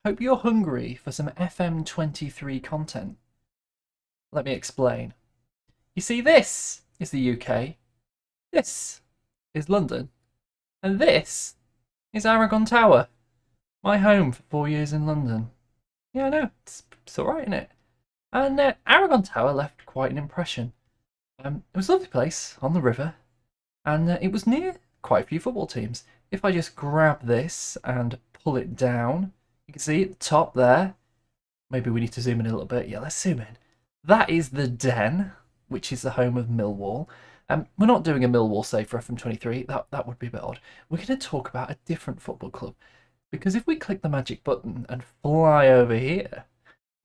Hope you're hungry for some FM23 content. Let me explain. You see, this is the UK, this is London, and this is Aragon Tower, my home for 4 years in London. Yeah, I know, it's alright, isn't it? And Aragon Tower left quite an impression. It was a lovely place on the river, and it was near quite a few football teams. If I just grab this and pull it down, you can see at the top there. Maybe we need to zoom in a little bit. Yeah, let's zoom in. That is the Den, which is the home of Millwall. We're not doing a Millwall save for FM23. That would be a bit odd. We're going to talk about a different football club. Because if we click the magic button and fly over here,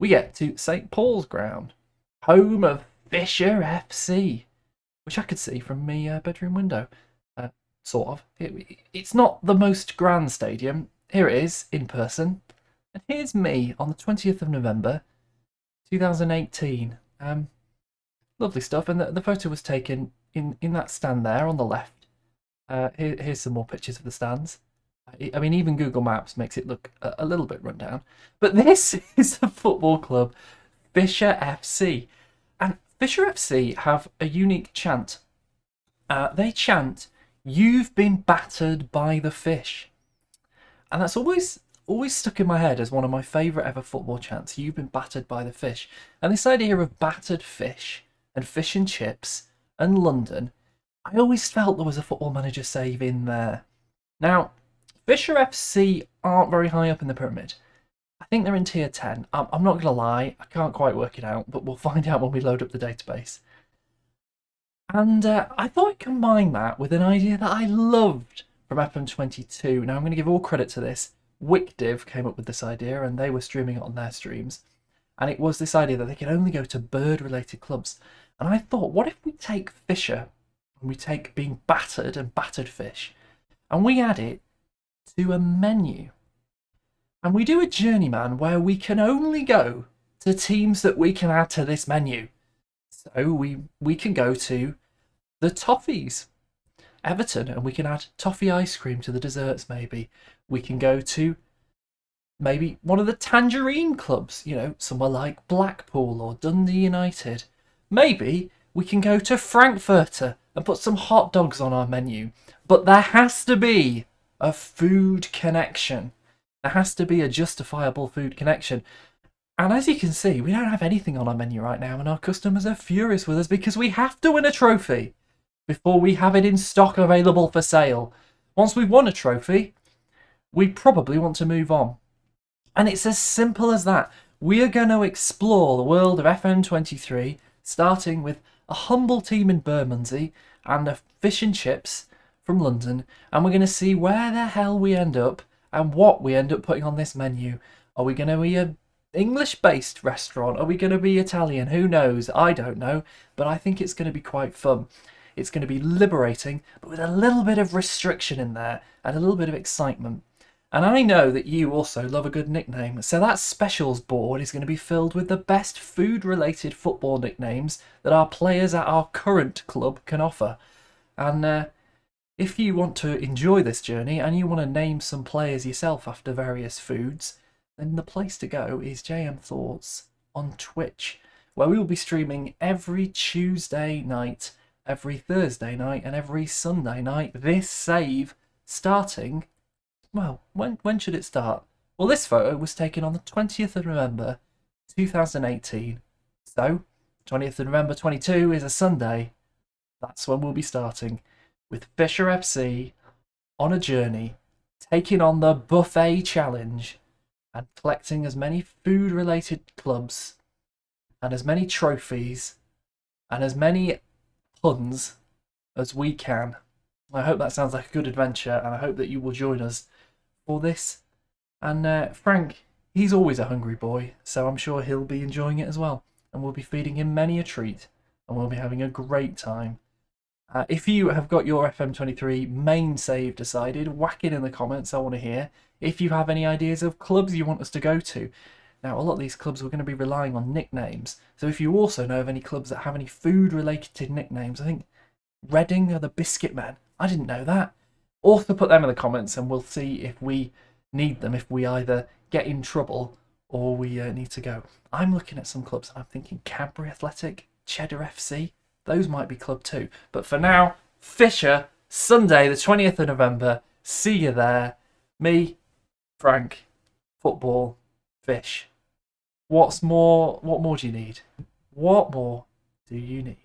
we get to St Paul's Ground, home of Fisher FC, which I could see from my bedroom window. Sort of. It's not the most grand stadium. Here it is, in person. And here's me on the 20th of November, 2018. Lovely stuff. And the photo was taken in that stand there on the left. Here's some more pictures of the stands. I mean, even Google Maps makes it look a little bit run down. But this is the football club, Fisher FC. And Fisher FC have a unique chant. They chant, "You've been battered by the fish." And that's always stuck in my head as one of my favourite ever football chants. You've been battered by the fish. And this idea of battered fish and fish and chips and London, I always felt there was a Football Manager save in there. Now, Fisher FC aren't very high up in the pyramid. I think they're in tier 10. I'm not going to lie, I can't quite work it out, but we'll find out when we load up the database. And I thought I'd combine that with an idea that I loved from FM22. Now, I'm going to give all credit to this. Wickdiv came up with this idea, and they were streaming it on their streams. And it was this idea that they could only go to bird-related clubs. And I thought, what if we take Fisher, and we take being battered and battered fish, and we add it to a menu? And we do a Journeyman where we can only go to teams that we can add to this menu. So we can go to the Toffees, Everton, and we can add toffee ice cream to the desserts maybe. We can go to maybe one of the Tangerine clubs, you know, somewhere like Blackpool or Dundee United. Maybe we can go to Frankfurter and put some hot dogs on our menu. But there has to be a food connection. There has to be a justifiable food connection. And as you can see, we don't have anything on our menu right now, and our customers are furious with us because we have to win a trophy before we have it in stock available for sale. Once we've won a trophy, we probably want to move on. And it's as simple as that. We are going to explore the world of FM23, starting with a humble team in Bermondsey and a fish and chips from London, and we're going to see where the hell we end up and what we end up putting on this menu. Are we going to be a English-based restaurant? Are we going to be Italian? Who knows? I don't know, but I think it's going to be quite fun. It's going to be liberating, but with a little bit of restriction in there and a little bit of excitement. And I know that you also love a good nickname, so that specials board is going to be filled with the best food-related football nicknames that our players at our current club can offer. And if you want to enjoy this journey and you want to name some players yourself after various foods, then the place to go is JM Thoughts on Twitch, where we will be streaming every Tuesday night, every Thursday night, and every Sunday night. This save starting, well, when should it start? Well, this photo was taken on the 20th of November 2018. So, 20th of November 22 is a Sunday. That's when we'll be starting with Fisher FC on a journey, taking on the buffet challenge and collecting as many food-related clubs and as many trophies and as many puns as we can. I hope that sounds like a good adventure, and I hope that you will join us for this. And Frank, he's always a hungry boy, so I'm sure he'll be enjoying it as well. And we'll be feeding him many a treat, and we'll be having a great time. If you have got your FM23 main save decided, whack it in the comments. I want to hear. If you have any ideas of clubs you want us to go to. Now, a lot of these clubs we're going to be relying on nicknames. So if you also know of any clubs that have any food-related nicknames, I think Reading are the Biscuit Men. I didn't know that. Also put them in the comments and we'll see if we need them, if we either get in trouble or we need to go. I'm looking at some clubs and I'm thinking Cadbury Athletic, Cheddar FC, those might be Club 2. But for now, Fisher, Sunday the 20th of November. See you there. Me, Frank, football, fish. What more do you need? What more do you need?